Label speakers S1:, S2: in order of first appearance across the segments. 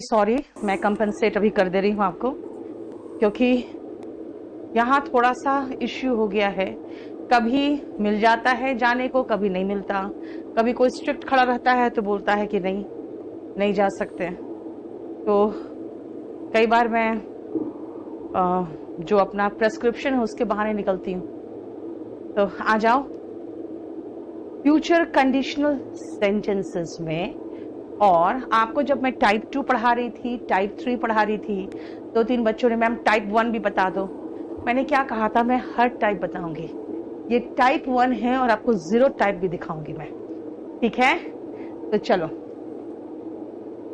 S1: Sorry, मैं compensate अभी कर दे रही हूँ आपको, क्योंकि यहाँ थोड़ा सा इश्यू हो गया है। कभी मिल जाता है जाने को, कभी नहीं मिलता। कभी कोई स्ट्रिक्ट खड़ा रहता है तो बोलता है कि नहीं, नहीं जा सकते। तो कई बार मैं जो अपना प्रेस्क्रिप्शन है उसके बहाने निकलती हूँ। तो आ जाओ। फ्यूचर कंडीशनल सेंटेंसेस में, और आपको जब मैं टाइप 2 पढ़ा रही थी, टाइप 3 पढ़ा रही थी, 2-3 बच्चों ने मैम टाइप 1 भी बता दो। मैंने क्या कहा था, मैं हर टाइप बताऊंगी। ये टाइप 1 है और आपको 0 टाइप भी दिखाऊंगी मैं, ठीक है? तो चलो,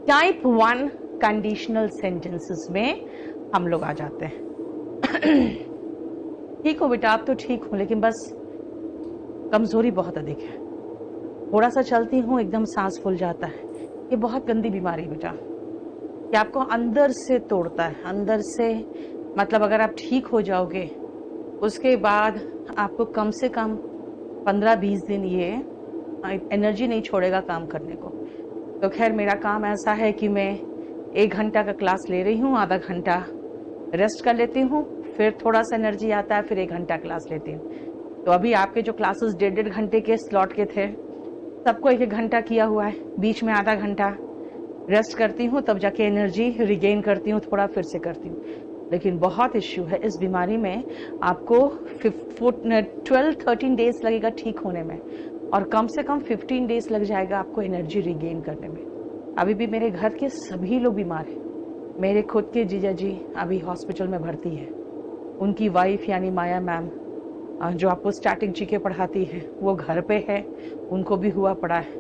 S1: टाइप 1 कंडीशनल सेंटेंसेस में हम लोग आ जाते हैं। ठीक हो बेटा, आप तो ठीक हो, लेकिन बस कमजोरी बहुत अधिक है। थोड़ा सा चलती हूँ एकदम सांस फूल जाता है। ये बहुत गंदी बीमारी बेटा, कि आपको अंदर से तोड़ता है, अंदर से। मतलब अगर आप ठीक हो जाओगे, उसके बाद आपको कम से कम 15-20 दिन ये एनर्जी नहीं छोड़ेगा काम करने को। तो खैर, मेरा काम ऐसा है कि मैं 1 घंटा का क्लास ले रही हूँ, आधा घंटा रेस्ट कर लेती हूँ, फिर थोड़ा सा एनर्जी आता है, फिर 1 घंटा क्लास लेती हूँ। तो अभी आपके जो क्लासेस 1.5 घंटे के स्लॉट के थे, सबको 1-1 घंटा किया हुआ है। बीच में आधा घंटा रेस्ट करती हूँ, तब जाके एनर्जी रिगेन करती हूँ, थोड़ा फिर से करती हूँ। लेकिन बहुत इश्यू है इस बीमारी में। आपको 12-13 डेज लगेगा ठीक होने में, और कम से कम 15 डेज लग जाएगा आपको एनर्जी रिगेन करने में। अभी भी मेरे घर के सभी लोग बीमार हैं। मेरे खुद के जीजा जी अभी हॉस्पिटल में भर्ती है। उनकी वाइफ यानी माया मैम, जो आपको स्टैटिक जीके पढ़ाती है, वो घर पे है, उनको भी हुआ पड़ा है।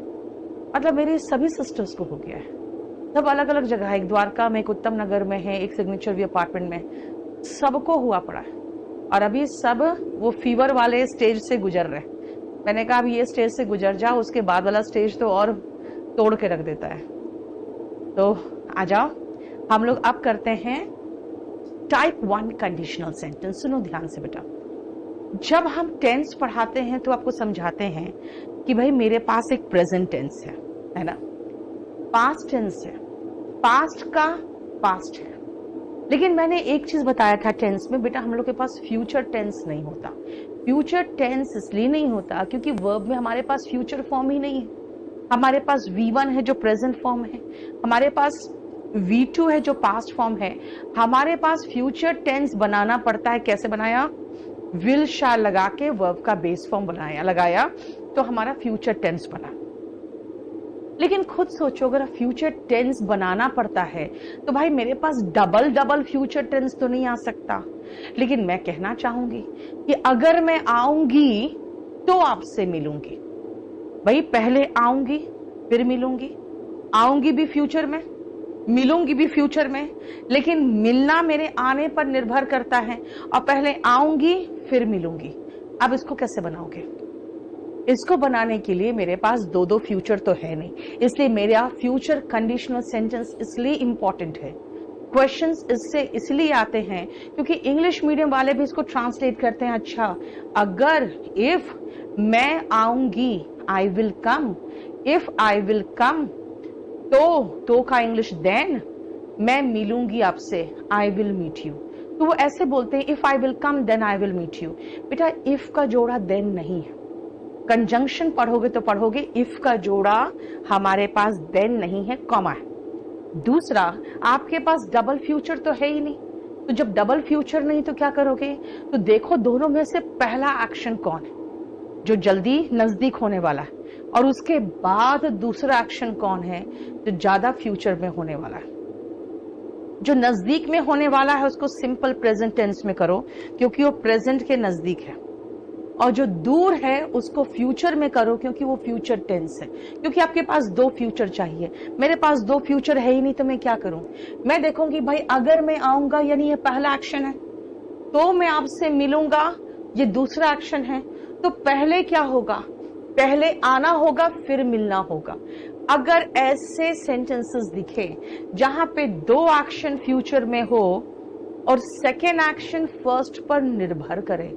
S1: मतलब मेरी सभी सिस्टर्स को हो गया है। सब अलग अलग जगह है, एक द्वारका में, एक उत्तम नगर में है, एक सिग्नेचर व्यू अपार्टमेंट में, सबको हुआ पड़ा है। और अभी सब वो फीवर वाले स्टेज से गुजर रहे हैं। मैंने कहा अब ये स्टेज से गुजर जाओ, उसके बाद वाला स्टेज तो और तोड़ के रख देता है। तो आ जाओ, हम लोग अब करते हैं टाइप 1 कंडीशनल सेंटेंस। सुनो ध्यान से बेटा, जब हम टेंस पढ़ाते हैं तो आपको समझाते हैं कि भाई मेरे पास एक प्रेजेंट टेंस है ना, पास्ट टेंस है, पास्ट का पास्ट है। लेकिन मैंने एक चीज बताया था टेंस में, बेटा हम लोग के पास फ्यूचर टेंस नहीं होता। फ्यूचर टेंस इसलिए नहीं होता क्योंकि वर्ब में हमारे पास फ्यूचर फॉर्म ही नहीं है। हमारे पास V1 है जो प्रेजेंट फॉर्म है, हमारे पास V2 है जो पास्ट फॉर्म है। हमारे पास फ्यूचर टेंस बनाना पड़ता है। कैसे बनाया? विल शैल लगा के वर्ब का बेस फॉर्म बनाया, लगाया, तो हमारा फ्यूचर टेंस बना। लेकिन खुद सोचो, अगर फ्यूचर टेंस बनाना पड़ता है तो भाई मेरे पास डबल फ्यूचर टेंस तो नहीं आ सकता। लेकिन मैं कहना चाहूंगी कि अगर मैं आऊंगी तो आपसे मिलूंगी। भाई पहले आऊंगी फिर मिलूंगी, आऊंगी भी फ्यूचर में, मिलूंगी भी फ्यूचर में। लेकिन मिलना मेरे आने पर निर्भर करता है, और पहले आऊंगी फिर मिलूंगी। अब इसको कैसे बनाओगे? इसको बनाने के लिए मेरे पास दो फ्यूचर तो है नहीं, इसलिए मेरा फ्यूचर कंडीशनल सेंटेंस इसलिए इंपॉर्टेंट है। क्वेश्चंस इससे इसलिए आते हैं क्योंकि इंग्लिश मीडियम वाले भी इसको ट्रांसलेट करते हैं। अच्छा, अगर इफ मैं आऊंगी, आई will come, if I will कम, तो का इंग्लिश देन, मैं मिलूंगी आपसे, आई विल मीट यू। तो वो ऐसे बोलते हैं, if I will come then I will meet you. बेटा इफ का जोड़ा देन नहीं है। कंजंक्शन पढ़ोगे तो पढ़ोगे, इफ का जोड़ा हमारे पास देन नहीं है, कॉमा है। दूसरा, आपके पास डबल फ्यूचर तो है ही नहीं। तो जब डबल फ्यूचर नहीं तो क्या करोगे? तो देखो दोनों में से पहला एक्शन कौन है जो जल्दी नजदीक होने वाला है, और उसके बाद दूसरा एक्शन कौन है जो ज्यादा फ्यूचर में होने वाला है। जो नजदीक में होने वाला है उसको सिंपल प्रेजेंट टेंस में करो, क्योंकि वो प्रेजेंट के नजदीक है। और जो दूर है उसको फ्यूचर में करो, क्योंकि वो फ्यूचर टेंस है। क्योंकि आपके पास 2 फ्यूचर चाहिए, मेरे पास 2 फ्यूचर है ही नहीं, तो मैं क्या करूं? मैं देखूंगी भाई, अगर मैं आऊंगा यानी ये पहला एक्शन है, तो मैं आपसे मिलूंगा ये दूसरा एक्शन है। तो पहले क्या होगा? पहले आना होगा फिर मिलना होगा। अगर ऐसे सेंटेंसेस दिखे जहां पे 2 एक्शन फ्यूचर में हो और सेकेंड एक्शन फर्स्ट पर निर्भर करे,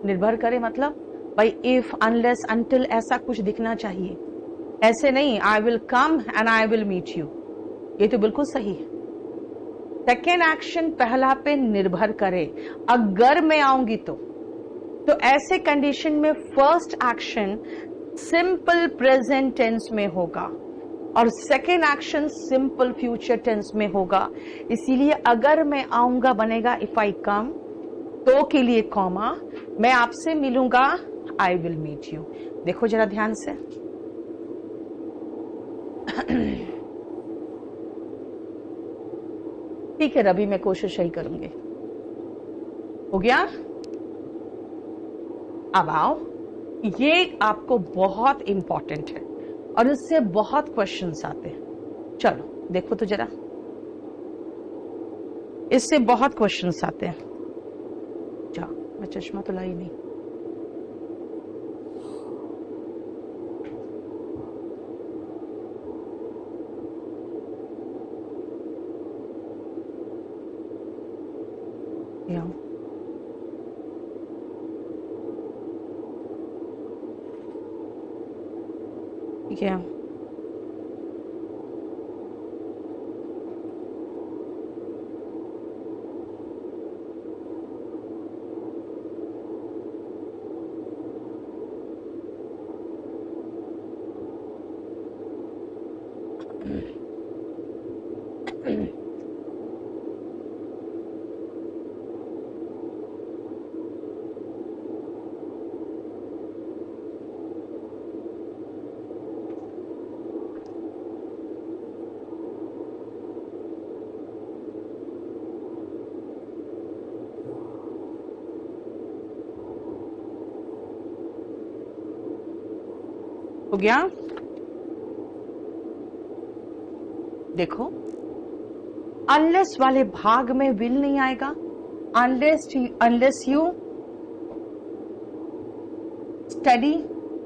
S1: निर्भर करे मतलब भाई इफ, अनलेस, अनटिल, ऐसा कुछ दिखना चाहिए। ऐसे नहीं I will come and I will meet you, ये तो बिल्कुल सही है। सेकेंड एक्शन पहला पे निर्भर करे, अगर मैं आऊंगी तो ऐसे कंडीशन में first action simple present tense में होगा और second action simple future tense में होगा। इसीलिए अगर मैं आऊंगा बनेगा इफ आई कम, तो के लिए कॉमा, मैं आपसे मिलूंगा, आई विल मीट यू। देखो जरा ध्यान से। ठीक है रवि, मैं कोशिश ही करूंगी। हो गया? अब आओ, ये आपको बहुत इंपॉर्टेंट है और इससे बहुत क्वेश्चंस आते हैं। चलो देखो तो जरा, इससे बहुत क्वेश्चंस आते हैं। जा, मैं चश्मा तो लाई नहीं। Yeah. Yeah. हो गया? देखो, अनलेस वाले भाग में विल नहीं आएगा, unless you study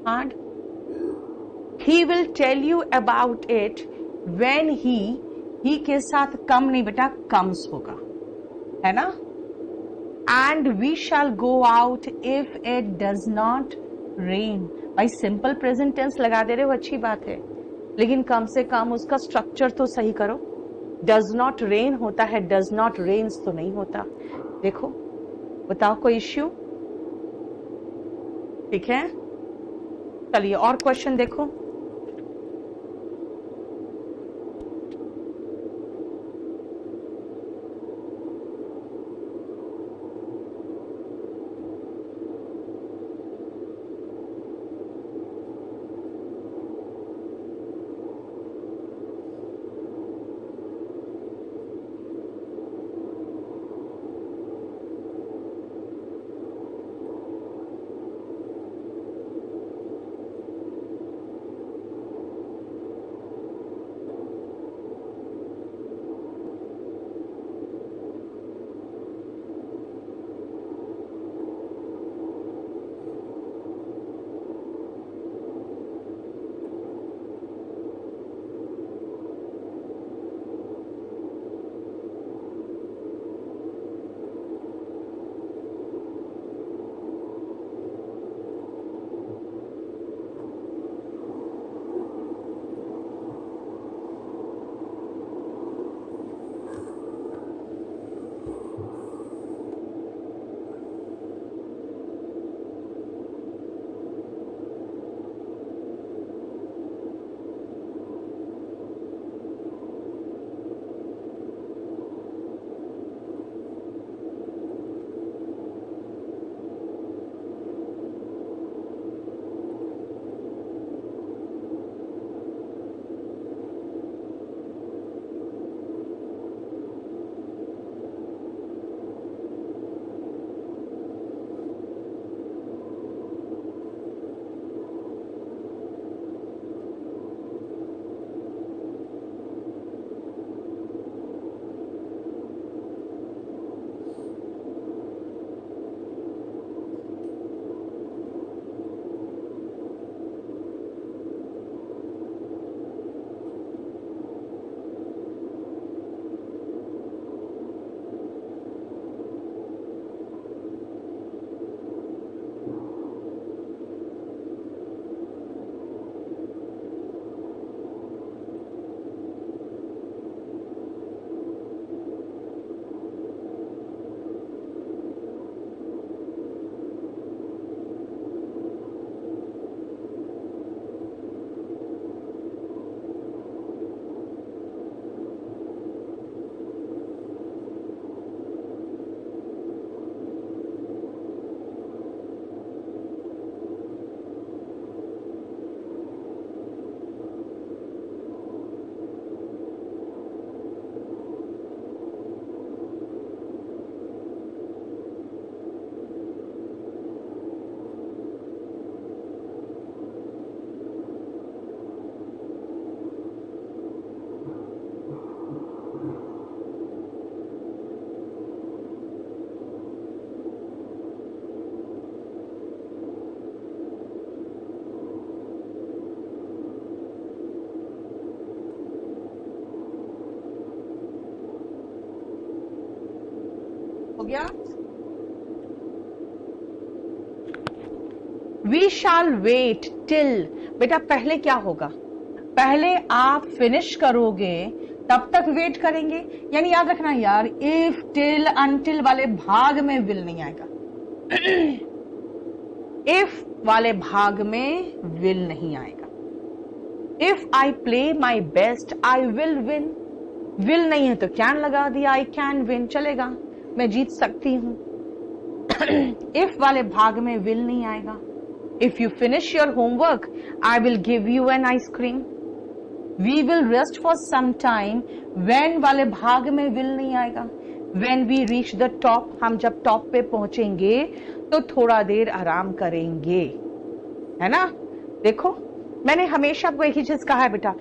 S1: hard, he will tell you about it when he के साथ कम नहीं बेटा, कम्स होगा, है ना। And we shall go out if it does not rain. भाई सिंपल प्रेजेंट टेंस लगा दे रहे हो, अच्छी बात है, लेकिन कम से कम उसका स्ट्रक्चर तो सही करो। डज नॉट रेन होता है, डज नॉट रेन्स तो नहीं होता। देखो, बताओ कोई इश्यू? ठीक है, चलिए और क्वेश्चन देखो। हो गया? वी शैल वेट टिल, बेटा पहले क्या होगा, पहले आप फिनिश करोगे तब तक वेट करेंगे। यानी याद रखना यार, इफ टिल अनटिल वाले भाग में विल नहीं आएगा। इफ वाले भाग में विल नहीं आएगा। If I play my best I will win, will नहीं है तो कैन लगा दिया, आई कैन विन चलेगा, मैं जीत सकती हूं। इफ वाले भाग में विल नहीं आएगा। If you finish your homework I will give you an ice cream. We will rest for some time, when वाले भाग में विल नहीं आएगा। When we reach the top, हम जब टॉप पे पहुंचेंगे तो थोड़ा देर आराम करेंगे, है ना। देखो मैंने हमेशा आपको एक ही चीज कहा है बेटा,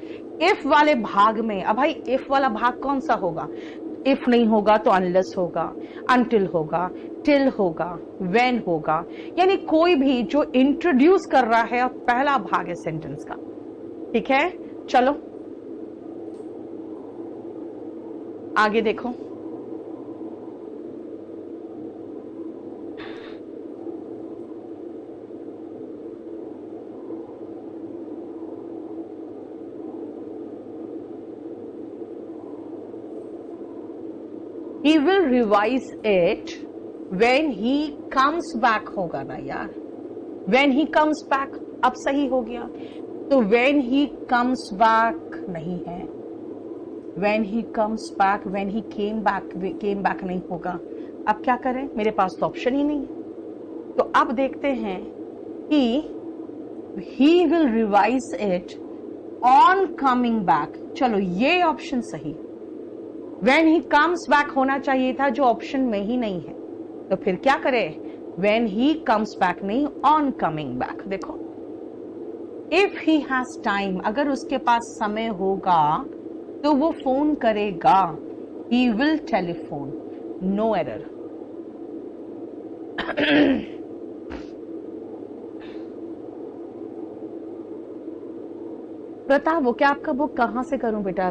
S1: इफ वाले भाग में, अब भाई इफ वाला भाग कौन सा होगा, इफ नहीं होगा तो अनलेस होगा, अनटिल होगा, टिल होगा, व्हेन होगा, यानी कोई भी जो इंट्रोड्यूस कर रहा है और पहला भाग है सेंटेंस का। ठीक है, चलो आगे देखो। He will revise it when he comes back होगा ना यार, when he comes back अब सही हो गया, तो when he comes back नहीं है, when he comes back, when he came back नहीं होगा। अब क्या करें, मेरे पास तो ऑप्शन ही नहीं है। तो अब देखते हैं कि he will revise it on coming back, चलो ये ऑप्शन सही। When he comes back होना चाहिए था, जो ऑप्शन में ही नहीं है, तो फिर क्या करें, when he comes back नहीं, on coming back। देखो if he has time, अगर उसके पास समय होगा तो वो फोन करेगा, he will telephone, no error। Pratap वो क्या आपका बुक कहां से करूं बेटा,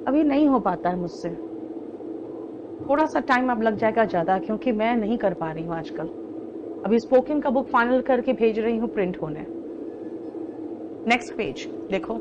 S1: अभी नहीं हो पाता है मुझसे, थोड़ा सा टाइम अब लग जाएगा ज्यादा, क्योंकि मैं नहीं कर पा रही हूँ आजकल। अभी स्पोकन का बुक फाइनल करके भेज रही हूँ प्रिंट होने। नेक्स्ट पेज देखो।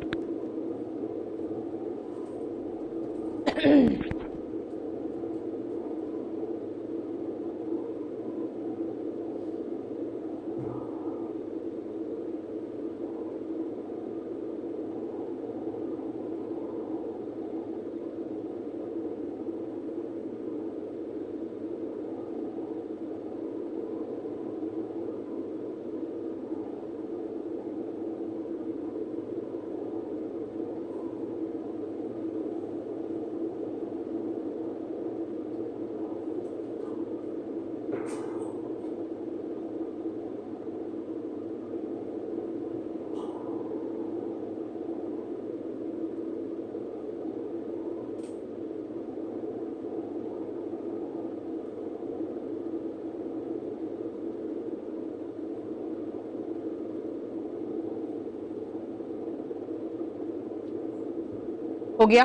S1: हो गया।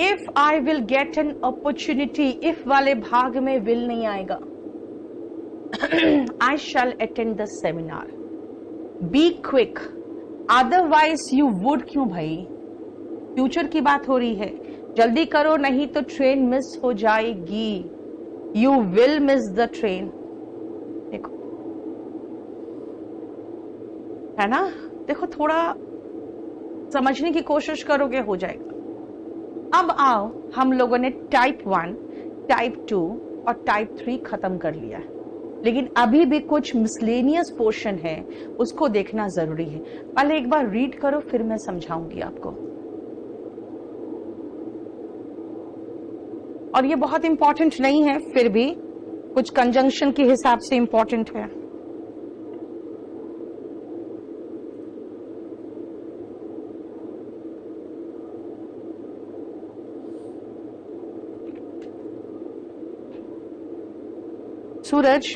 S1: If I will get an opportunity, if वाले भाग में विल नहीं आएगा। I shall attend the seminar, be quick, otherwise you would, क्यों भाई, फ्यूचर की बात हो रही है, जल्दी करो नहीं तो ट्रेन मिस हो जाएगी, you will miss the train. देखो है ना, देखो थोड़ा समझने की कोशिश करोगे हो जाएगा। अब आओ, हम लोगों ने टाइप 1, टाइप 2 और टाइप 3 खत्म कर लिया है, लेकिन अभी भी कुछ मिसलेनियस पोर्शन है, उसको देखना जरूरी है। पहले एक बार रीड करो, फिर मैं समझाऊंगी आपको। और ये बहुत इंपॉर्टेंट नहीं है, फिर भी कुछ कंजंक्शन के हिसाब से इंपॉर्टेंट है। सूरज,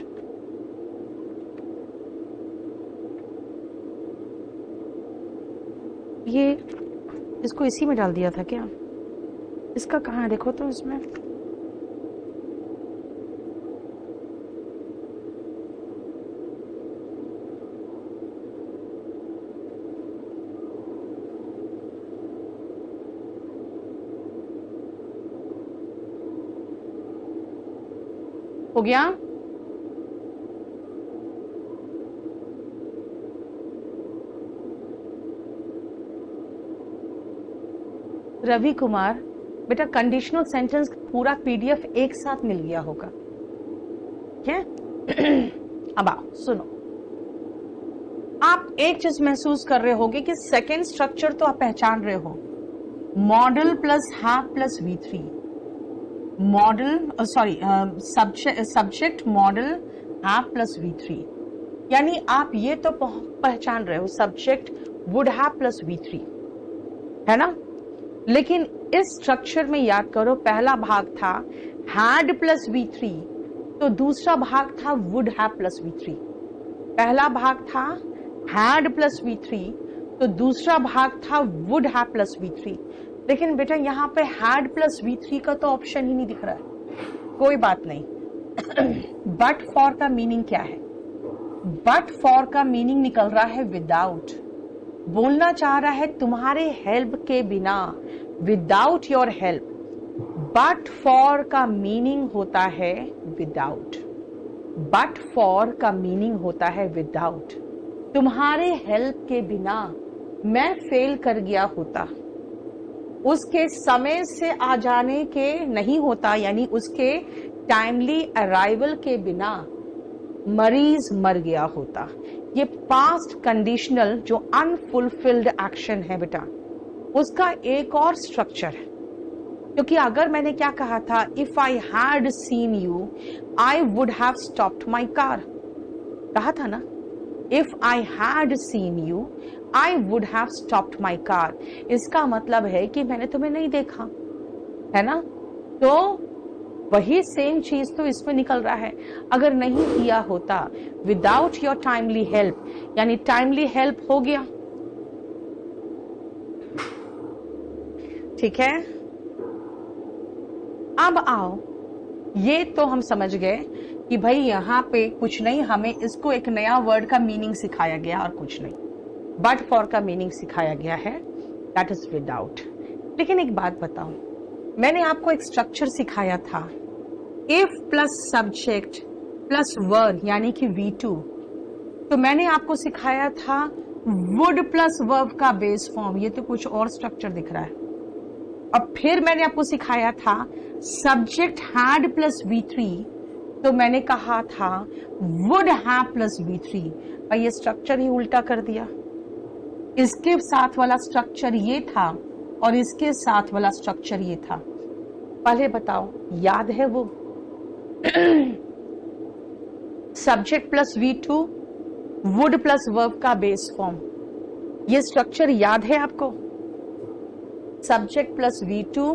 S1: ये इसको इसी में डाल दिया था क्या, इसका कहाँ है देखो तो, इसमें हो गया? रवि कुमार, बेटा कंडीशनल सेंटेंस पूरा पीडीएफ एक साथ मिल गया होगा क्या? अब आओ सुनो, आप एक चीज महसूस कर रहे होगे कि सेकेंड स्ट्रक्चर तो आप पहचान रहे हो, model plus have plus V3, model sorry subject model have plus V3, यानी आप ये तो पहचान रहे हो subject would have plus V3, है ना? लेकिन इस स्ट्रक्चर में याद करो, पहला भाग था हैड प्लस V3, तो दूसरा भाग था वुड हैव प्लस V3। पहला भाग था हैड प्लस V3, तो दूसरा भाग था वुड हैव प्लस V3। लेकिन बेटा यहाँ पे हैड प्लस V3 का तो ऑप्शन ही नहीं दिख रहा है। कोई बात नहीं। बट फॉर का मीनिंग क्या है? बट फॉर का मीनिंग निकल रहा है विदाउट। बोलना चाह रहा है तुम्हारे हेल्प के बिना, without your help. But for का मीनिंग होता है विदाउट। बट फॉर का मीनिंग होता है विदाउट। तुम्हारे हेल्प के बिना मैं फेल कर गया होता, उसके समय से आ जाने के नहीं होता, यानी उसके टाइमली अराइवल के बिना मरीज मर गया होता। ये पास्ट कंडीशनल जो अनफुलफिल्ड एक्शन है बेटा, उसका एक और स्ट्रक्चर है। क्योंकि अगर मैंने क्या कहा था, if I had seen you I would have stopped my car, कहा था ना, if I had seen you I would have stopped my car. इसका मतलब है कि मैंने तुम्हें नहीं देखा, है ना? तो वही सेम चीज तो इसमें निकल रहा है। अगर नहीं किया होता विदाउट योर टाइमली हेल्प, यानी टाइमली हेल्प हो गया, ठीक है? अब आओ, ये तो हम समझ गए कि भाई यहां पे कुछ नहीं, हमें इसको एक नया वर्ड का मीनिंग सिखाया गया और कुछ नहीं। बट फॉर का मीनिंग सिखाया गया है, दैट इज विदाउट। लेकिन एक बात बताओ, मैंने आपको एक स्ट्रक्चर सिखाया था, if plus subject plus verb यानी कि V2। तो मैंने आपको सिखाया था वुड प्लस वर्ब का बेस फॉर्म, ये तो कुछ और स्ट्रक्चर दिख रहा है। अब फिर मैंने आपको सिखाया था सब्जेक्ट हैड प्लस V3, तो मैंने कहा था वुड हैव प्लस V3। और ये स्ट्रक्चर ही उल्टा कर दिया। इसके साथ वाला स्ट्रक्चर ये था और इसके साथ वाला स्ट्रक्चर ये था। पहले बताओ, याद है वो? Subject plus V2 would plus verb का बेस फॉर्म, ये स्ट्रक्चर याद है आपको? Subject plus V2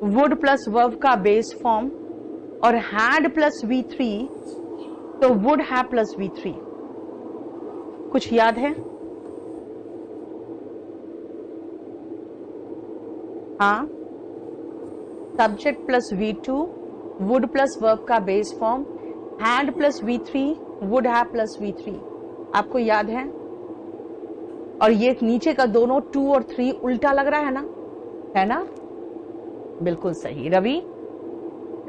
S1: would plus verb का बेस फॉर्म और हैड प्लस V3, तो वुड हैव प्लस V3। कुछ याद है? हाँ, subject plus V2 would plus verb का base form, had plus V3 would have plus V3, आपको याद है? और ये नीचे का दोनों 2 और 3 उल्टा लग रहा है ना, है ना? बिल्कुल सही रवि,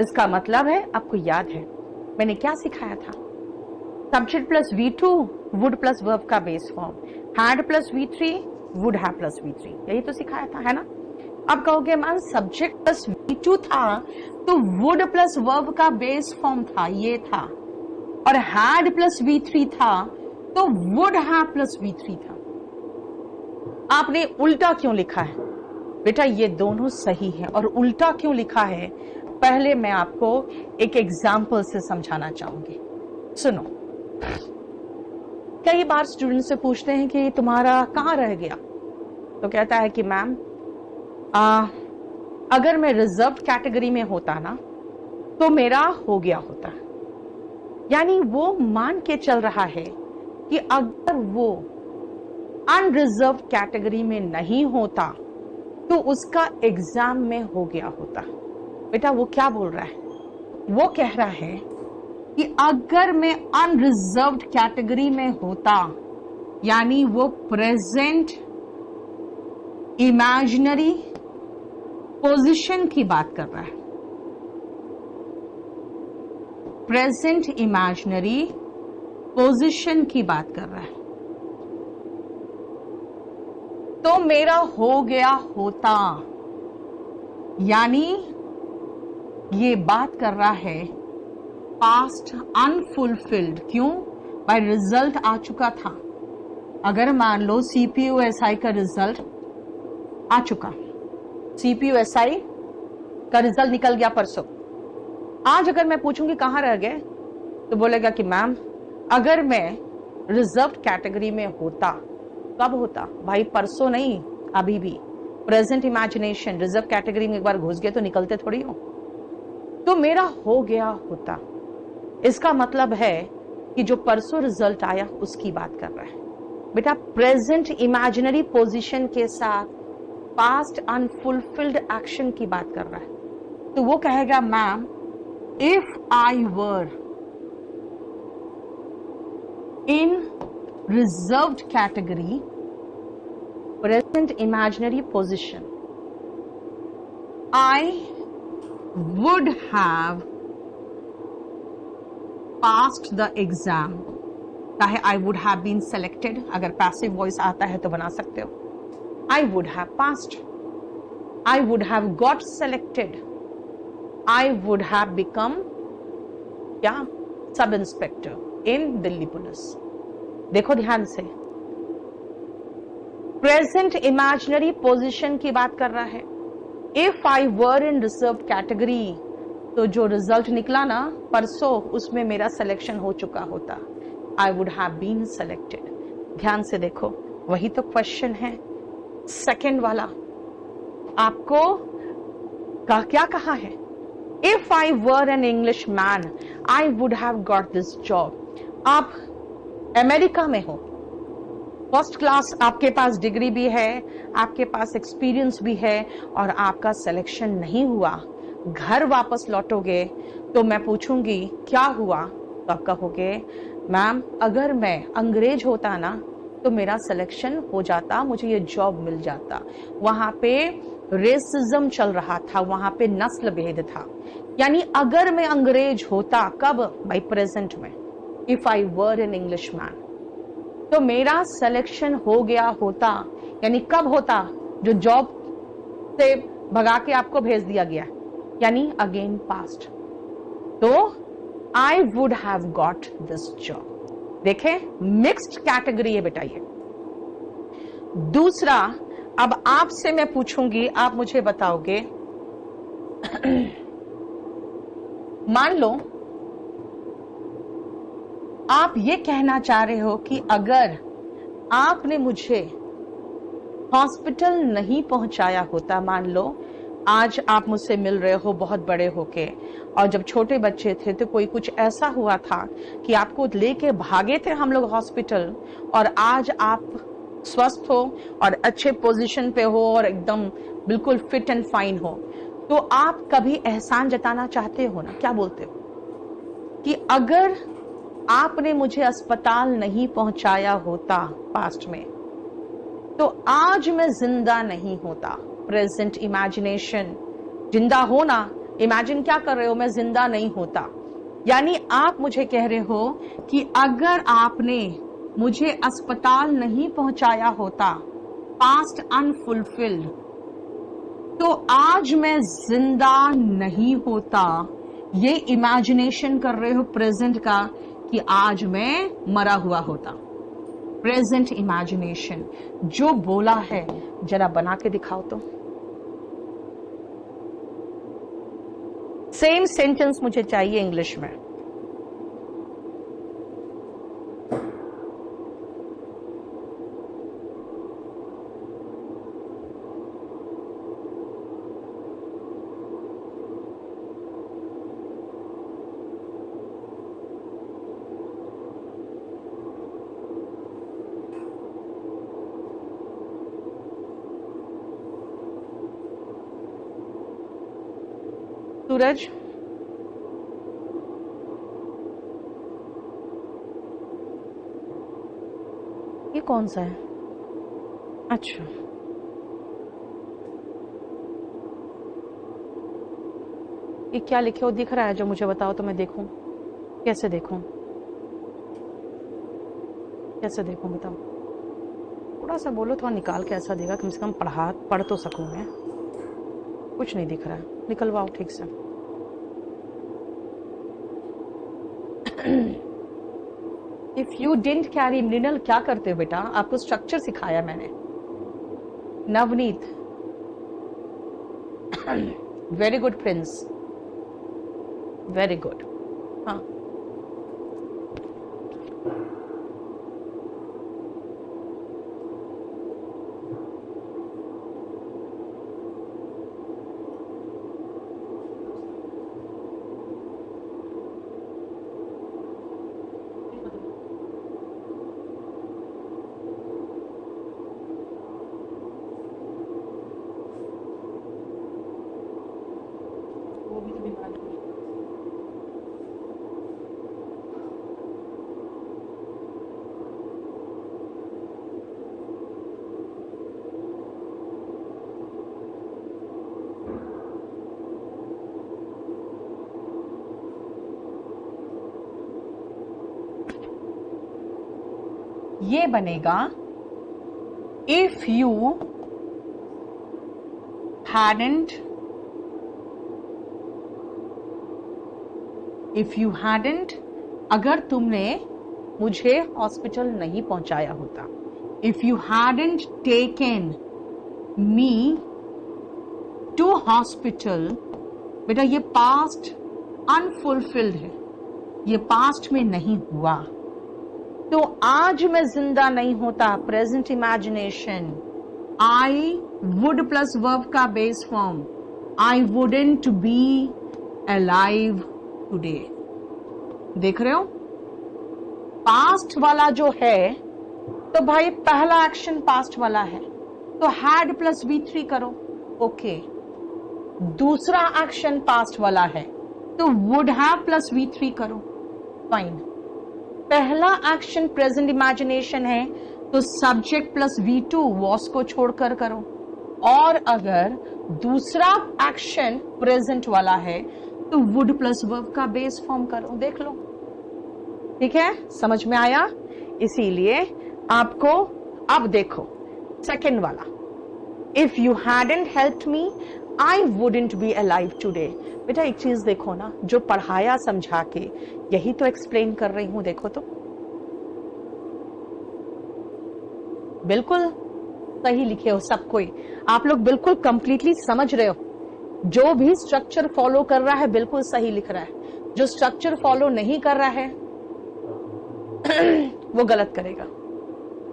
S1: इसका मतलब है आपको याद है मैंने क्या सिखाया था? Subject plus V2 would plus verb का base form, had plus V3 would have plus V3, यही तो सिखाया था, है ना? अब कहोगे मैम सब्जेक्ट प्लस V2 था तो वुड प्लस वर्ब का बेस फॉर्म था, ये था, और हैड प्लस V3 था तो वुड हैव प्लस V3 था। आपने उल्टा क्यों लिखा है? बेटा ये दोनों सही है, और उल्टा क्यों लिखा है पहले मैं आपको एक एग्जाम्पल से समझाना चाहूंगी। सुनो, कई बार स्टूडेंट से पूछते हैं कि तुम्हारा कहाँ रह गया, तो कहता है कि मैम अगर मैं रिजर्व्ड कैटेगरी में होता ना तो मेरा हो गया होता। यानी वो मान के चल रहा है कि अगर वो अनरिजर्व्ड कैटेगरी में नहीं होता तो उसका एग्जाम में हो गया होता। बेटा वो क्या बोल रहा है? वो कह रहा है कि अगर मैं अनरिजर्व्ड कैटेगरी में होता, यानी वो प्रेजेंट इमेजिनरी पोजीशन की बात कर रहा है। प्रेजेंट इमेजिनरी पोजीशन की बात कर रहा है। तो मेरा हो गया होता, यानी ये बात कर रहा है पास्ट अनफुलफिल्ड। क्यों? भाई रिजल्ट आ चुका था। अगर मान लो CPUSI का रिजल्ट आ चुका, CPUSI का रिजल्ट निकल गया परसों, आज अगर मैं पूछूंगी कहां रह गए, तो बोलेगा कि मैम अगर मैं रिजर्व कैटेगरी में होता, कब होता? भाई परसों नहीं, अभी भी। प्रेजेंट इमेजिनेशन, रिजर्व कैटेगरी में एक बार घुस गए तो निकलते थोड़ी हो। तो मेरा हो गया होता, इसका मतलब है कि जो परसों रिजल्ट आया उसकी बात कर रहा है। बेटा प्रेजेंट इमेजिनरी पोजीशन के साथ पास्ट अनफुलफिल्ड एक्शन की बात कर रहा है। तो वो कहेगा ma'am if I were in reserved category present imaginary position, I would have passed the exam. चाहे I would have been selected, अगर पैसिव वॉइस आता है तो बना सकते हो। I would have passed. I would have got selected. I would have become क्या? Sub inspector इन Delhi police. देखो ध्यान से, प्रेजेंट इमेजिनरी पोजीशन की बात कर रहा है। If I were in reserve category, तो जो रिजल्ट निकला ना परसों, उसमें मेरा सिलेक्शन हो चुका होता। I would have been selected. ध्यान से देखो, वही तो क्वेश्चन है सेकेंड वाला। आपको क्या कहा है? If I were an English man I would have got this job. आप अमेरिका में हो, फर्स्ट क्लास, आपके पास डिग्री भी है, आपके पास एक्सपीरियंस भी है, और आपका सिलेक्शन नहीं हुआ, घर वापस लौटोगे तो मैं पूछूंगी क्या हुआ, तो आप कहोगे मैम अगर मैं अंग्रेज होता ना तो मेरा सिलेक्शन हो जाता, मुझे ये जॉब मिल जाता। वहां पे रेसिज्म चल रहा था, वहां पे नस्ल भेद था। यानी अगर मैं अंग्रेज होता, कब? भाई प्रेजेंट में। If I were an English man, तो मेरा सिलेक्शन हो गया होता। यानी कब होता? जो जॉब से भगा के आपको भेज दिया गया, यानी अगेन पास्ट। तो आई would have got this job. देखें, मिक्स्ड कैटेगरी है बेटा ये। दूसरा, अब आपसे मैं पूछूंगी, आप मुझे बताओगे मान लो आप ये कहना चाह रहे हो कि अगर आपने मुझे हॉस्पिटल नहीं पहुंचाया होता, मान लो आज आप मुझसे मिल रहे हो बहुत बड़े होके, और जब छोटे बच्चे थे तो कोई कुछ ऐसा हुआ था कि आपको लेके भागे थे हम लोग हॉस्पिटल, और आज आप स्वस्थ हो और अच्छे पोजीशन पे हो और एकदम बिल्कुल फिट एंड फाइन हो, तो आप कभी एहसान जताना चाहते हो ना? क्या बोलते हो कि अगर आपने मुझे अस्पताल नहीं पहुंचाया होता पास्ट में, तो आज मैं जिंदा नहीं होता। प्रेजेंट इमेजिनेशन, जिंदा होना, इमेजिन क्या कर रहे हो? मैं जिंदा नहीं होता। यानी आप मुझे कह रहे हो कि अगर आपने मुझे अस्पताल नहीं पहुंचाया होता, पास्ट अनफुलफिल्ड, तो आज मैं जिंदा नहीं होता। ये इमेजिनेशन कर रहे हो प्रेजेंट का कि आज मैं मरा हुआ होता। प्रेजेंट इमेजिनेशन जो बोला है जरा बना के दिखाओ तो। सेम सेंटेंस मुझे चाहिए इंग्लिश में। सूरज, ये कौन सा है? अच्छा, ये क्या लिखे हो दिख रहा है जो मुझे बताओ तो मैं देखूं। कैसे देखूं, कैसे देखूं बताओ, थोड़ा सा बोलो, थोड़ा निकाल के ऐसा देगा, कम से कम पढ़ तो सकूं मैं। कुछ नहीं दिख रहा है, निकलवाओ ठीक से। If you didn't carry, Mrinal क्या करते हो बेटा, आपको स्ट्रक्चर सिखाया मैंने। Navneet, very good Prince, very good. हाँ, वो भी तो बीमार है। ये बनेगा if you hadn't, if you hadn't, अगर तुमने मुझे हॉस्पिटल नहीं पहुंचाया होता, if you hadn't taken me to hospital, बेटा ये पास्ट अनफुलफिल्ड है, ये पास्ट में नहीं हुआ, तो आज मैं जिंदा नहीं होता, present imagination, I would plus verb का base form, I wouldn't be alive today. देख रहे हो, पास्ट वाला जो है, तो भाई पहला एक्शन पास्ट वाला है, तो हैड प्लस V3 करो, ओके। दूसरा एक्शन पास्ट वाला है, तो वुड हैव प्लस V3 करो, फाइन। पहला एक्शन प्रेजेंट इमेजिनेशन है, तो सब्जेक्ट प्लस V2 वॉस को छोड़कर करो, और अगर दूसरा एक्शन प्रेजेंट वाला है तो वुड प्लस वर्ब का बेस फॉर्म करो, देख लो, ठीक है, समझ में आया। इसीलिए आपको अब देखो सेकंड वाला, if you hadn't helped me I wouldn't be alive today. बेटा एक चीज देखो ना, जो पढ़ाया समझा के यही तो एक्सप्लेन कर रही हूं, देखो तो बिल्कुल सही लिखे हो सब कोई, आप लोग बिल्कुल कंप्लीटली समझ रहे हो, जो भी स्ट्रक्चर फॉलो कर रहा है बिल्कुल सही लिख रहा है, जो स्ट्रक्चर फॉलो नहीं कर रहा है वो गलत करेगा।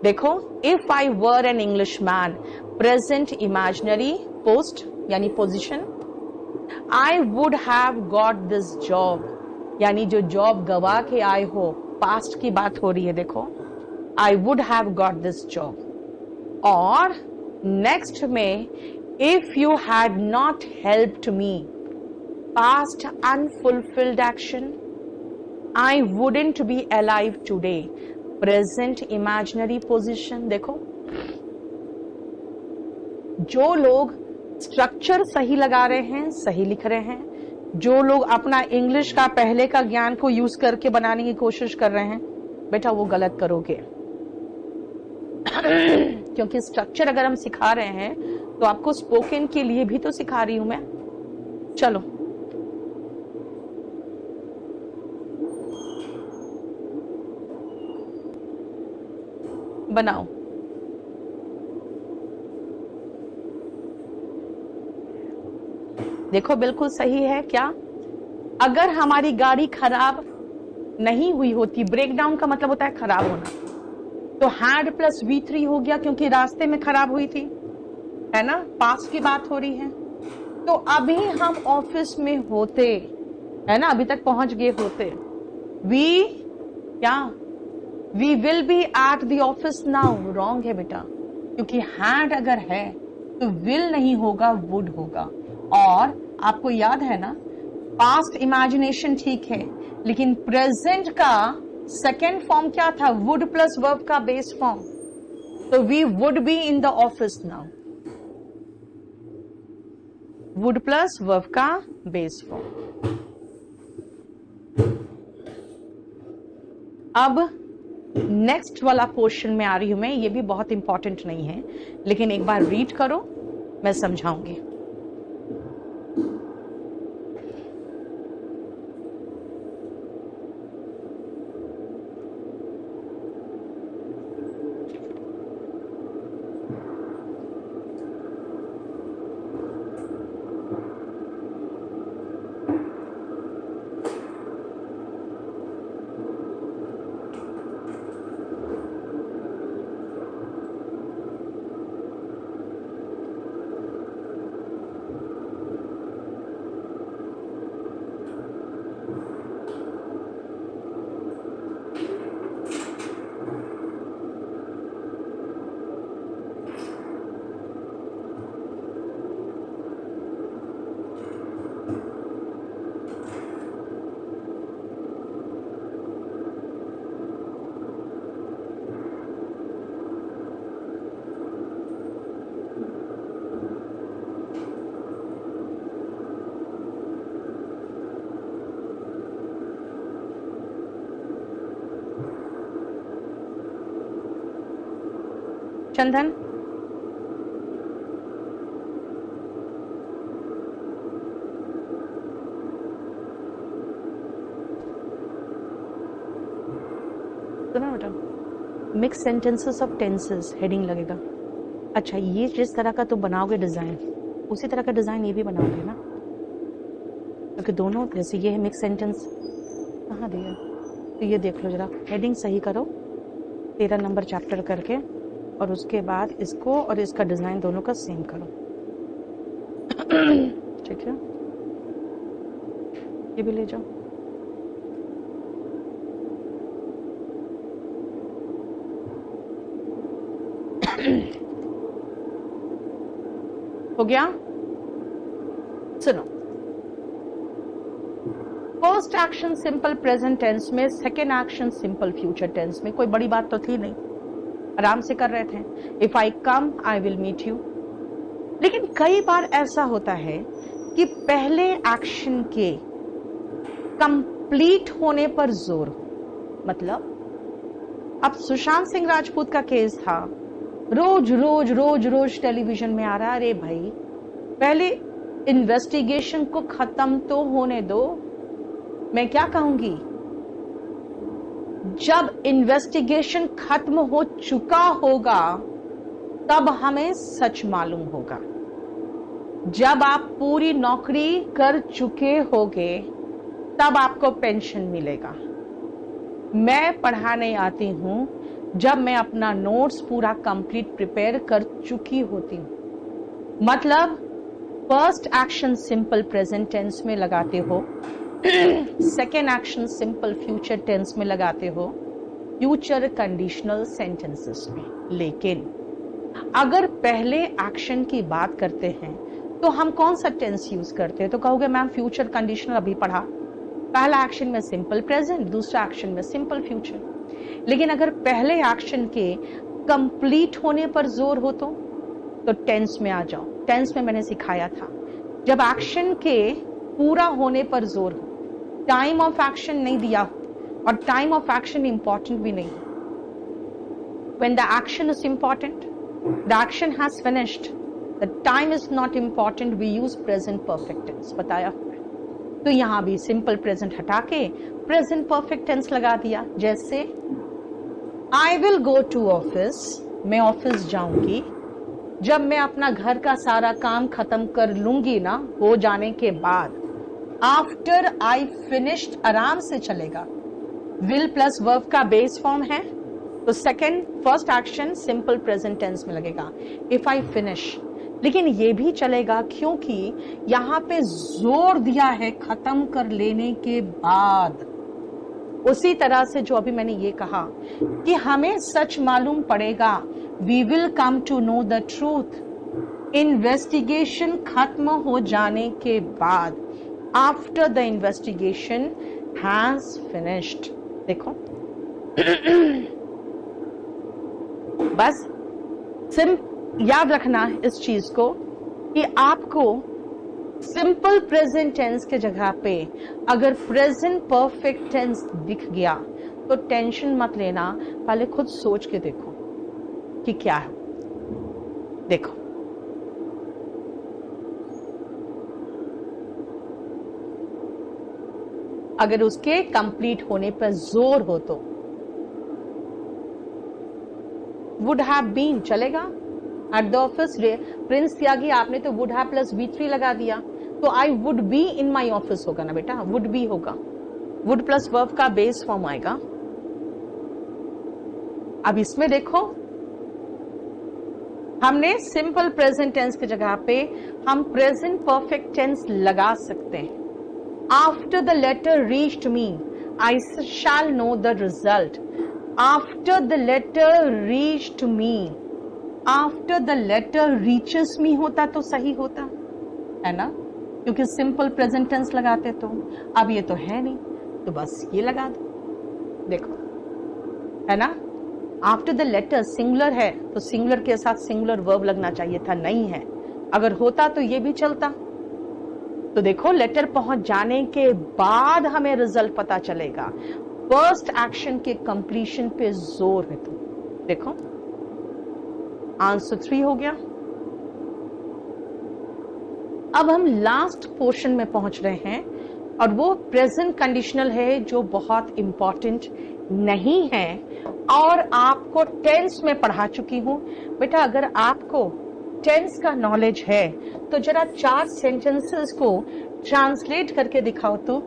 S1: देखो, if I were an English man, present imaginary post यानी position, I would have got this job, यानी जो जॉब गवा के आए हो, पास्ट की बात हो रही है, देखो आई would have got this job. और नेक्स्ट में if you had not helped me, past unfulfilled action, I wouldn't be alive today, present imaginary position. देखो, जो लोग स्ट्रक्चर सही लगा रहे हैं, सही लिख रहे हैं, जो लोग अपना इंग्लिश का पहले का ज्ञान को यूज करके बनाने की कोशिश कर रहे हैं, बेटा वो गलत करोगे क्योंकि स्ट्रक्चर अगर हम सिखा रहे हैं तो आपको स्पोकन के लिए भी तो सिखा रही हूं मैं। चलो बनाओ, देखो बिल्कुल सही है क्या। अगर हमारी गाड़ी खराब नहीं हुई होती, ब्रेकडाउन का मतलब होता है खराब होना, तो हैड प्लस V3 हो गया, क्योंकि रास्ते में खराब हुई थी, है ना, पास की बात हो रही है। तो अभी हम ऑफिस में होते, है ना, अभी तक पहुंच गए होते, वी क्या, we will be at the office now, wrong है बेटा, क्योंकि हैड अगर है तो विल नहीं होगा, वुड होगा। और आपको याद है ना, पास्ट इमेजिनेशन ठीक है, लेकिन प्रेजेंट का सेकेंड फॉर्म क्या था, वुड प्लस वर्ब का बेस फॉर्म, तो we would be in the office now, would plus verb का बेस फॉर्म। अब नेक्स्ट वाला पोर्शन में आ रही हूं मैं, ये भी बहुत इंपॉर्टेंट नहीं है, लेकिन एक बार रीड करो, मैं समझाऊंगी। चंदन, सुनो बेटा, mix sentences of tenses heading लगेगा। अच्छा, ये जिस तरह का तो बनाओगे डिजाइन, उसी तरह का डिजाइन ये भी बनाओगे ना, क्योंकि दोनों जैसे ये है मिक्स सेंटेंस, कहाँ दिया, तो ये देख लो जरा, हेडिंग सही करो 13 नंबर चैप्टर करके, और उसके बाद इसको और इसका डिजाइन दोनों का सेम करो। ठीक है, ये भी ले जाओ। हो गया? सुनो, first action simple present tense में, second action simple future tense में कोई बड़ी बात तो थी नहीं, आराम से कर रहे थे। If I come I will meet you. लेकिन कई बार ऐसा होता है कि पहले एक्शन के कंप्लीट होने पर जोर, मतलब अब सुशांत सिंह राजपूत का केस था, रोज रोज रोज रोज टेलीविजन में आ रहा, अरे भाई पहले इन्वेस्टिगेशन को खत्म तो होने दो। मैं क्या कहूंगी, जब इन्वेस्टिगेशन खत्म हो चुका होगा तब हमें सच मालूम होगा। जब आप पूरी नौकरी कर चुके होगे तब आपको पेंशन मिलेगा। मैं पढ़ाने आती हूं जब मैं अपना नोट्स पूरा कंप्लीट प्रिपेयर कर चुकी होती हूं। मतलब first action simple present tense में लगाते हो, second action simple future tense में लगाते हो, फ्यूचर कंडीशनल सेंटेंसेस में। लेकिन अगर पहले एक्शन की बात करते हैं तो हम कौन सा टेंस यूज करते हैं? तो कहोगे मैम फ्यूचर कंडीशनल अभी पढ़ा, पहला एक्शन में सिंपल प्रेजेंट, दूसरा एक्शन में सिंपल फ्यूचर। लेकिन अगर पहले एक्शन के कंप्लीट होने पर जोर हो तो टेंस में आ जाओ। टेंस में मैंने सिखाया था, जब एक्शन के पूरा होने पर जोर हो, टाइम ऑफ एक्शन नहीं दिया हो, और टाइम ऑफ एक्शन इंपॉर्टेंट भी नहीं। When the action is important, the action has finished, the time is not important, we use present perfect tense। बताया तो यहां भी सिंपल प्रेजेंट हटा के प्रेजेंट परफेक्ट टेंस लगा दिया। जैसे I will go to office, मैं ऑफिस जाऊंगी जब मैं अपना घर का सारा काम खत्म कर लूंगी ना, हो जाने के बाद। आफ्टर आई फिनिश्ड आराम से चलेगा। विल प्लस वर्ब का बेस फॉर्म है, तो second first action simple present tense में लगेगा, इफ आई फिनिश। लेकिन ये भी चलेगा क्योंकि यहां पे जोर दिया है खत्म कर लेने के बाद। उसी तरह से जो अभी मैंने ये कहा कि हमें सच मालूम पड़ेगा, we will come to know the truth, investigation खत्म हो जाने के बाद, after the investigation has finished. देखो बस याद रखना इस चीज को कि आपको सिंपल प्रेजेंट टेंस के जगह पे अगर प्रेजेंट परफेक्ट टेंस दिख गया तो टेंशन मत लेना, पहले खुद सोच के देखो कि क्या है। देखो, अगर उसके कंप्लीट होने पर जोर हो तो वुड हैव बीन चलेगा। एट द ऑफिस प्रिंस त्यागी, आपने तो वुड हैव प्लस V3 लगा दिया, तो I would be in my office होगा ना बेटा, वुड बी होगा, वुड प्लस वर्ब का बेस फॉर्म आएगा। अब इसमें देखो, हमने सिंपल प्रेजेंट टेंस की जगह पे हम प्रेजेंट परफेक्ट टेंस लगा सकते हैं। After the letter reached me I shall know the result. After the letter reached me, after the letter reaches me होता तो सही होता है ना, क्योंकि सिंपल प्रेजेंट टेंस लगाते तो। अब ये तो है नहीं, तो बस ये लगा दो। देखो, है ना, आफ्टर द लेटर सिंगुलर है तो सिंगुलर के साथ सिंगुलर वर्ब लगना चाहिए था, नहीं है। अगर होता तो ये भी चलता। तो देखो, लेटर पहुंच जाने के बाद हमें रिजल्ट पता चलेगा, फर्स्ट एक्शन के कंप्लीशन पे जोर है। तो देखो, आंसर 3 हो गया। अब हम लास्ट पोर्शन में पहुंच रहे हैं, और वो प्रेजेंट कंडीशनल है, जो बहुत इंपॉर्टेंट नहीं है, और आपको टेंस में पढ़ा चुकी हूं बेटा। अगर आपको टेंस का नॉलेज है तो जरा 4 सेंटेंसेस को ट्रांसलेट करके दिखाओ तो।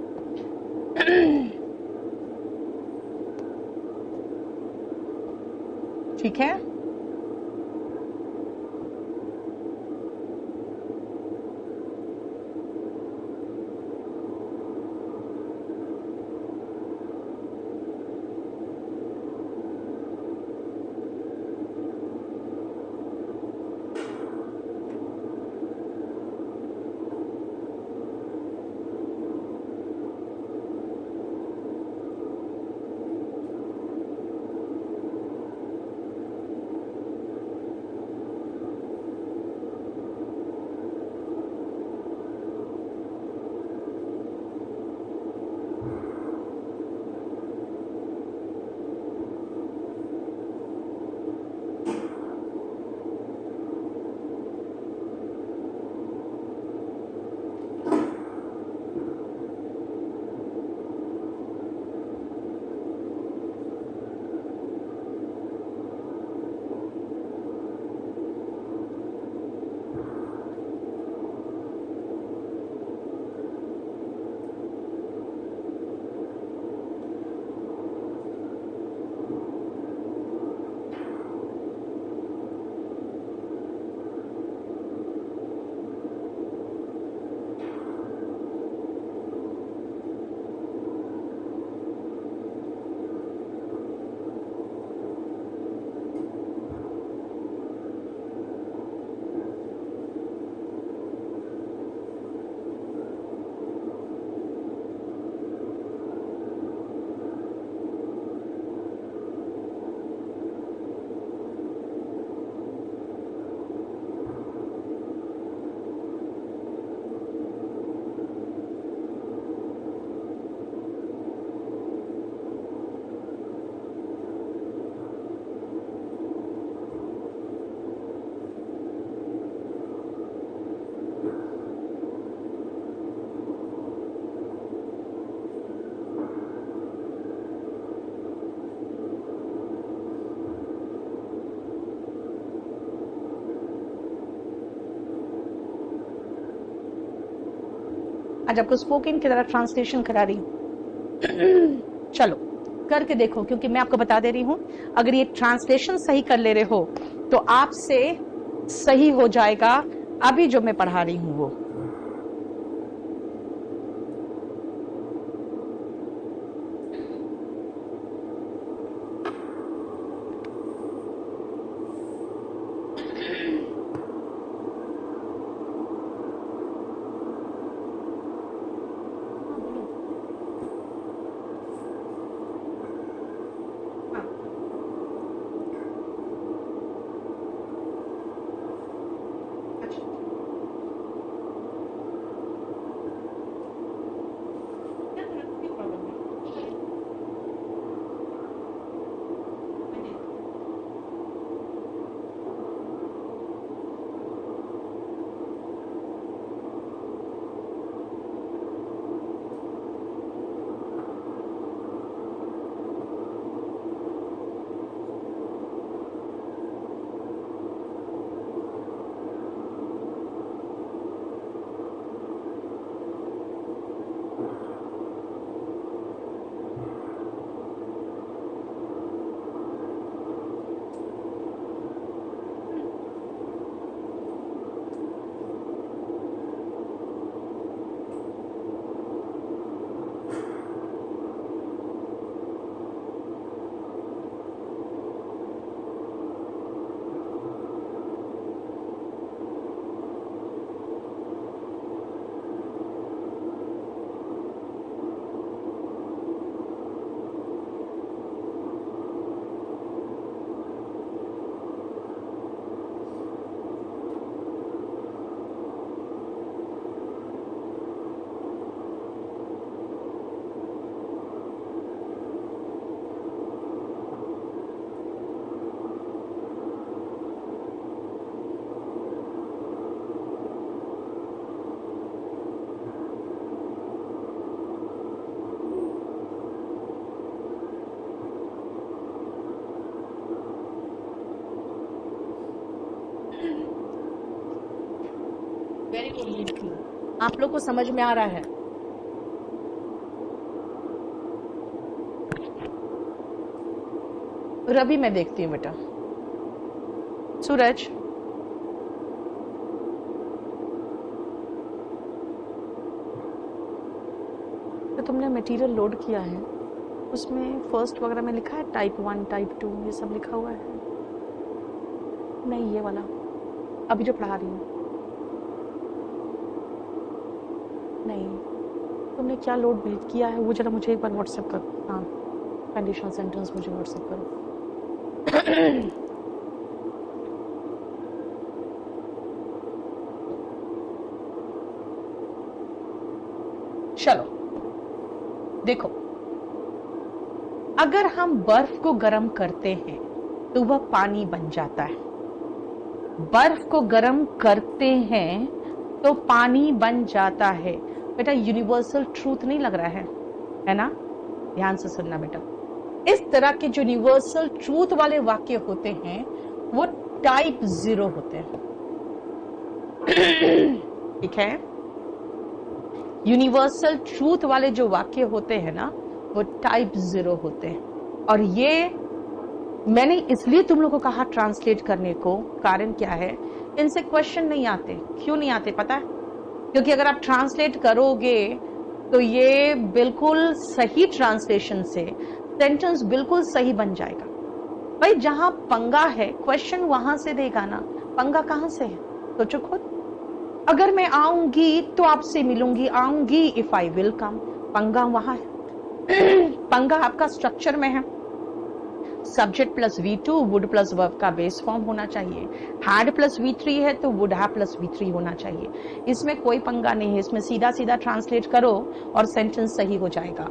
S1: ठीक है, आज आपको स्पोकन की तरह ट्रांसलेशन करा रही हूं। चलो करके देखो, क्योंकि मैं आपको बता दे रही हूं, अगर ये ट्रांसलेशन सही कर ले रहे हो तो आपसे सही हो जाएगा अभी जो मैं पढ़ा रही हूं वो। आप लोग को समझ में आ रहा है? रवि मैं देखती हूँ बेटा। सूरज तो तुमने मटेरियल लोड किया है, उसमें फर्स्ट वगैरह में लिखा है टाइप 1 टाइप 2 ये सब लिखा हुआ है? नहीं, ये वाला अभी जो पढ़ा रही हूँ नहीं। तुमने क्या लोड बिल्ड किया है वो जरा मुझे एक बार व्हाट्सएप करो। हाँ, कंडीशनल सेंटेंस मुझे व्हाट्सएप करो। चलो देखो, अगर हम बर्फ को गर्म करते हैं तो वह पानी बन जाता है। बर्फ को गर्म करते हैं तो पानी बन जाता है। बेटा यूनिवर्सल ट्रूथ नहीं लग रहा है ना? ध्यान से सुनना बेटा, इस तरह के जो यूनिवर्सल ट्रूथ वाले वाक्य होते हैं वो टाइप 0 होते हैं। ठीक है, यूनिवर्सल ट्रूथ वाले जो वाक्य होते हैं ना वो टाइप 0 होते हैं। और ये मैंने इसलिए तुम लोगों को कहा ट्रांसलेट करने को, कारण क्या है, इनसे क्वेश्चन नहीं आते। क्यों नहीं आते पता है? क्योंकि अगर आप ट्रांसलेट करोगे तो ये बिल्कुल सही ट्रांसलेशन से सेंटेंस बिल्कुल सही बन जाएगा। भाई जहां पंगा है क्वेश्चन वहां से देगा ना, पंगा कहां से है? सोचो खुद। अगर मैं आऊंगी तो आपसे मिलूंगी, आऊंगी इफ आई विल कम, पंगा वहां है। पंगा आपका स्ट्रक्चर में है। Subject plus V2 would plus verb का बेस फॉर्म होना चाहिए। हैड प्लस V3 है तो वुड हैव प्लस V3 होना चाहिए। इसमें कोई पंगा नहीं है, इसमें सीधा सीधा ट्रांसलेट करो और सेंटेंस सही हो जाएगा।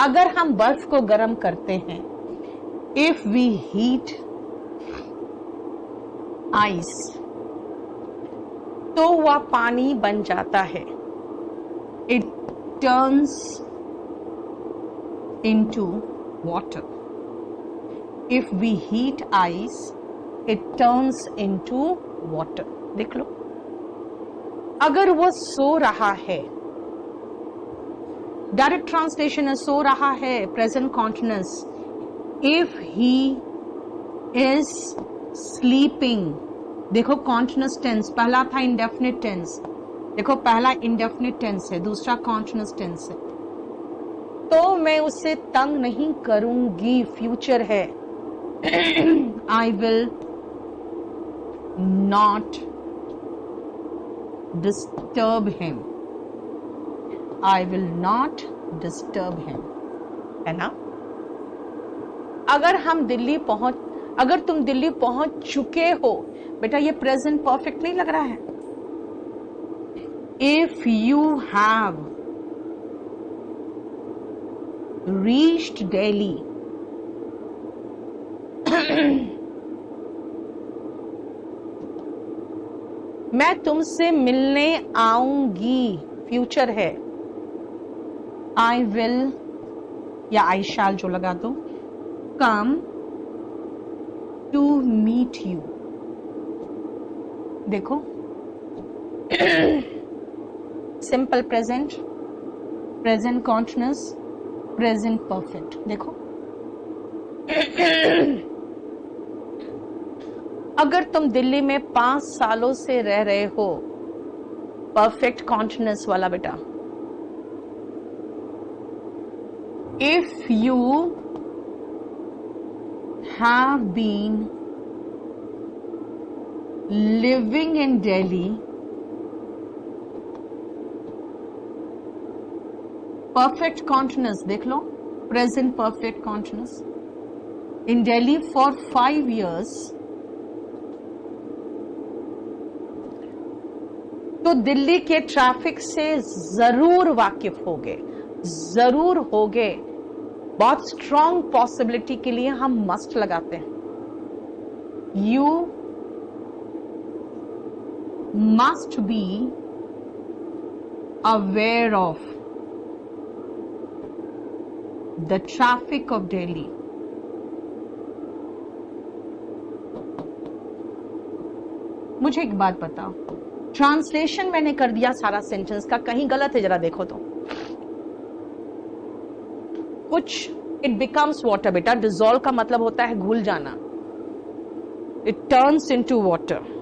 S1: अगर हम बर्फ को गर्म करते हैं, इफ वी हीट आइस, तो वह पानी बन जाता है। It turns into water. If we heat ice, it turns into water. देख लो, अगर वो सो रहा है, डायरेक्ट ट्रांसलेशन है सो रहा है, present continuous. If he is sleeping, देखो कॉन्टिन्यूअस टेंस, पहला था इंडेफिनिट टेंस, देखो पहला इंडेफिनिट टेंस है, दूसरा कॉन्टिन्यूअस टेंस है, तो मैं उससे तंग नहीं करूंगी, फ्यूचर है। I will not disturb him. I will not disturb him. है ना? अगर तुम दिल्ली पहुंच चुके हो, बेटा ये प्रेजेंट परफेक्ट नहीं लग रहा है। If you have reached Delhi, मैं तुमसे मिलने आऊंगी, फ्यूचर है। आई विल या आई शैल जो लगा दो, कम टू मीट यू। देखो simple present, present continuous, present perfect. देखो अगर तुम दिल्ली में 5 सालों से रह रहे हो, परफेक्ट कॉन्टिन्यूअस वाला बेटा। If you have been living in Delhi, perfect continuous देख लो, present perfect continuous, in Delhi for 5 years, तो दिल्ली के ट्रैफिक से जरूर वाकिफ होगे, जरूर होगे। बहुत स्ट्रॉन्ग पॉसिबिलिटी के लिए हम मस्ट लगाते हैं। You must be aware of the traffic of Delhi. मुझे एक बात बताओ, ट्रांसलेशन मैंने कर दिया सारा सेंटेंस का, कहीं गलत है जरा देखो तो। कुछ इट बिकम्स वाटर, बेटा डिजोल्व का मतलब होता है घुल जाना, इट टर्न्स इनटू वाटर।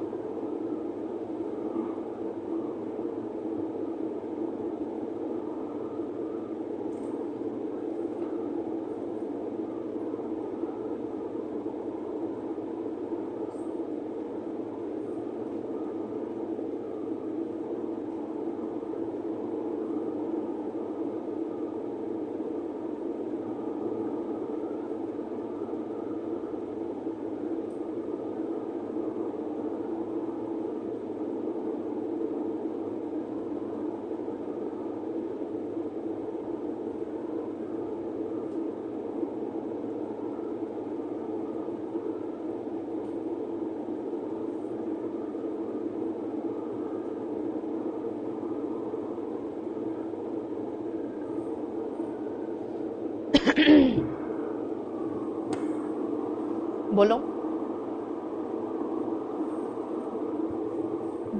S1: बोलो।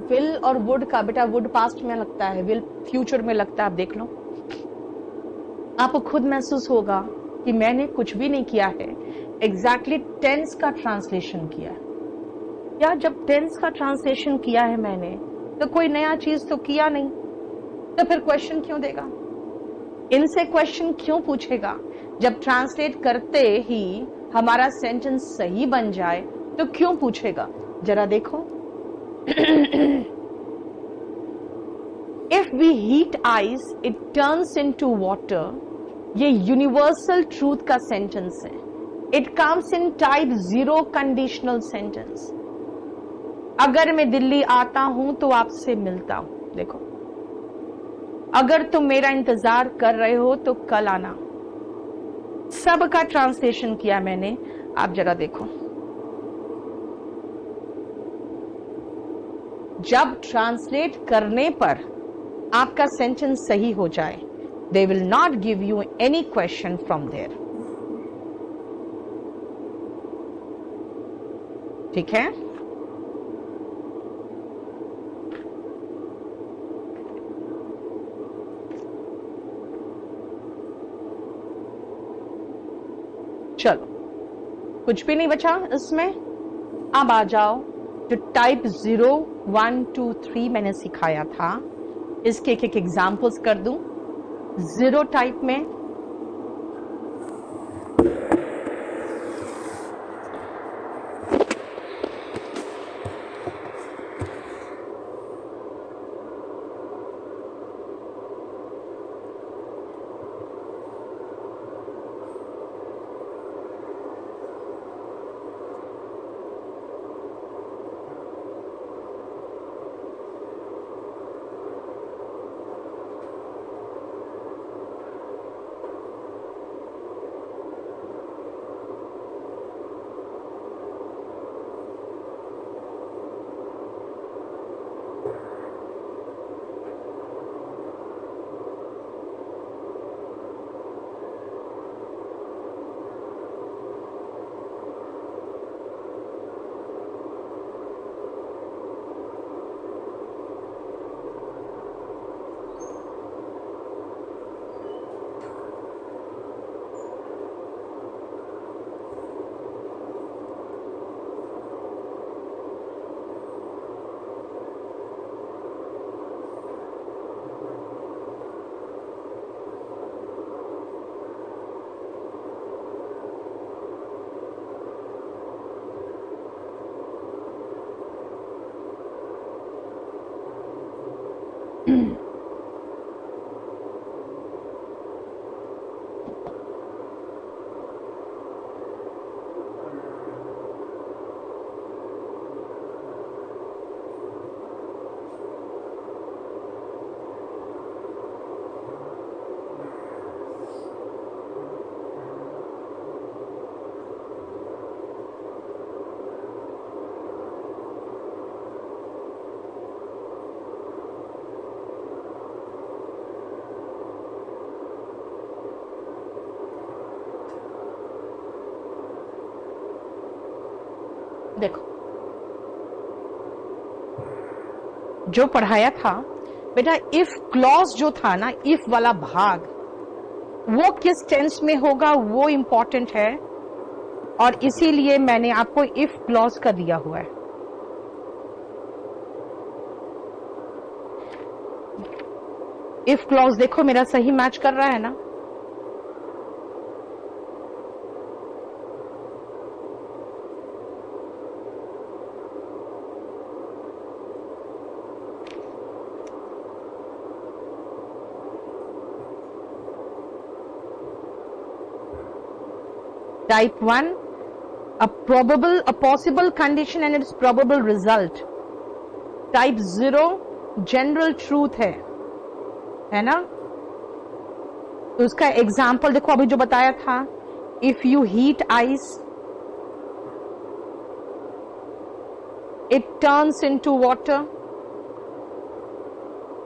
S1: विल और वुड का, बेटा वुड पास्ट में लगता है, विल फ्यूचर में लगता है, आप देख लो। आपको खुद महसूस होगा कि मैंने कुछ भी नहीं किया है, एग्जैक्टली टेंस का ट्रांसलेशन किया है। या जब टेंस का ट्रांसलेशन किया है मैंने, तो कोई नया चीज तो किया नहीं, तो फिर क्वेश्चन क्यों देगा? इनसे क्वेश्चन क्यों पूछेगा? जब ट्रांसलेट करते ही हमारा सेंटेंस सही बन जाए तो क्यों पूछेगा? जरा देखो। If we heat ice it turns into water, ये यूनिवर्सल ट्रूथ का सेंटेंस है। It comes in type 0 conditional sentence. अगर मैं दिल्ली आता हूं तो आपसे मिलता हूं, देखो। अगर तुम मेरा इंतजार कर रहे हो तो कल आना। सबका ट्रांसलेशन किया मैंने, आप जरा देखो। जब ट्रांसलेट करने पर आपका सेंटेंस सही हो जाए, they will not give you any question from there. ठीक है? चलो, कुछ भी नहीं बचा इसमें। अब आ जाओ, जो टाइप 0, 1, 2, 3 मैंने सिखाया था, इसके एक एक एग्जाम्पल्स कर दूं। 0 टाइप में देखो, जो पढ़ाया था बेटा, इफ क्लॉज जो था ना, इफ वाला भाग, वो किस टेंस में होगा वो इंपॉर्टेंट है, और इसीलिए मैंने आपको इफ क्लॉज का दिया हुआ है। इफ क्लॉज देखो मेरा सही मैच कर रहा है ना? Type 1, a possible condition and its probable result. Type 0, general truth है ना? तो उसका एग्जाम्पल देखो, अभी जो बताया था, if you heat ice it turns into water.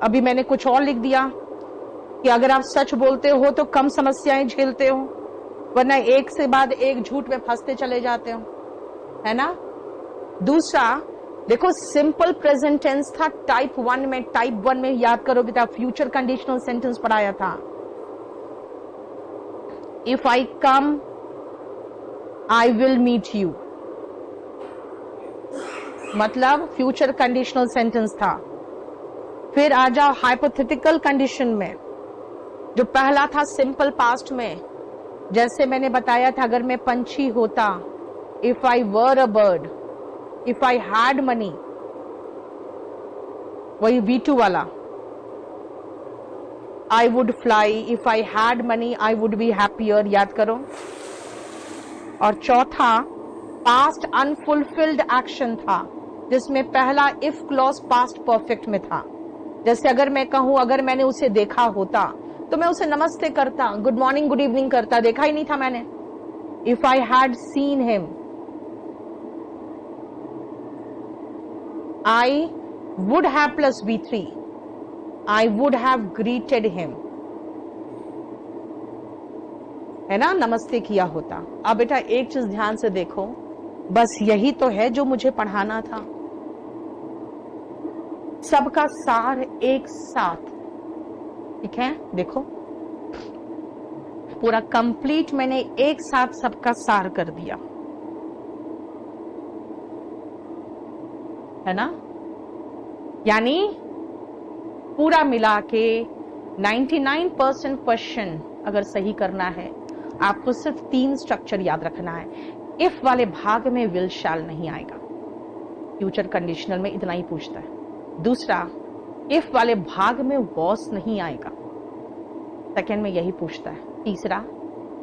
S1: अभी मैंने कुछ और लिख दिया कि अगर आप सच बोलते हो तो कम समस्याएं झेलते हो, वरना एक से बाद एक झूठ में फंसते चले जाते हो, है ना? दूसरा देखो, सिंपल प्रेजेंट टेंस था टाइप 1 में। टाइप 1 में याद करोगे तो फ्यूचर कंडीशनल सेंटेंस पढ़ाया था। If I come I will meet you, मतलब फ्यूचर कंडीशनल सेंटेंस था। फिर आ जाओ हाइपोथेटिकल कंडीशन में, जो पहला था सिंपल पास्ट में, जैसे मैंने बताया था, अगर मैं पंछी होता, if I were a bird, if I had money, वही V2 वाला, I would fly, if I had money I would be happier, याद करो। और चौथा पास्ट अनफुलफिल्ड एक्शन था, जिसमें पहला इफ क्लॉज पास्ट परफेक्ट में था। जैसे अगर मैं कहूं, अगर मैंने उसे देखा होता तो मैं उसे नमस्ते करता, गुड मॉर्निंग गुड इवनिंग करता, देखा ही नहीं था मैंने। If I had seen him, I would have plus V3, I would have greeted him, है ना, नमस्ते किया होता। अब बेटा एक चीज ध्यान से देखो, बस यही तो है जो मुझे पढ़ाना था, सबका सार एक साथ, ठीक है? देखो पूरा कंप्लीट मैंने एक साथ सबका सार कर दिया, है ना? यानी पूरा मिला के 99% क्वेश्चन अगर सही करना है, आपको सिर्फ 3 स्ट्रक्चर याद रखना है। इफ वाले भाग में विल शैल नहीं आएगा, फ्यूचर कंडीशनल में इतना ही पूछता है। दूसरा, इफ वाले भाग में वॉस नहीं आएगा, सेकेंड में यही पूछता है। तीसरा,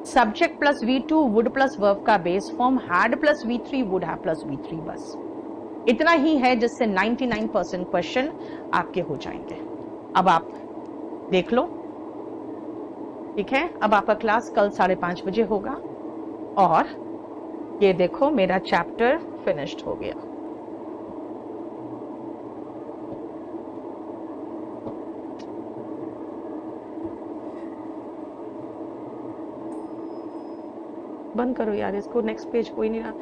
S1: subject plus V2 would plus verb का base form had plus V3 would have plus V3, बस इतना ही है, जिससे 99% क्वेश्चन आपके हो जाएंगे। अब आप देख लो, ठीक है? अब आपका क्लास कल 5:30 बजे होगा, और ये देखो मेरा चैप्टर फिनिश्ड हो गया। बंद करो यार इसको, नेक्स्ट पेज कोई नहीं रहा।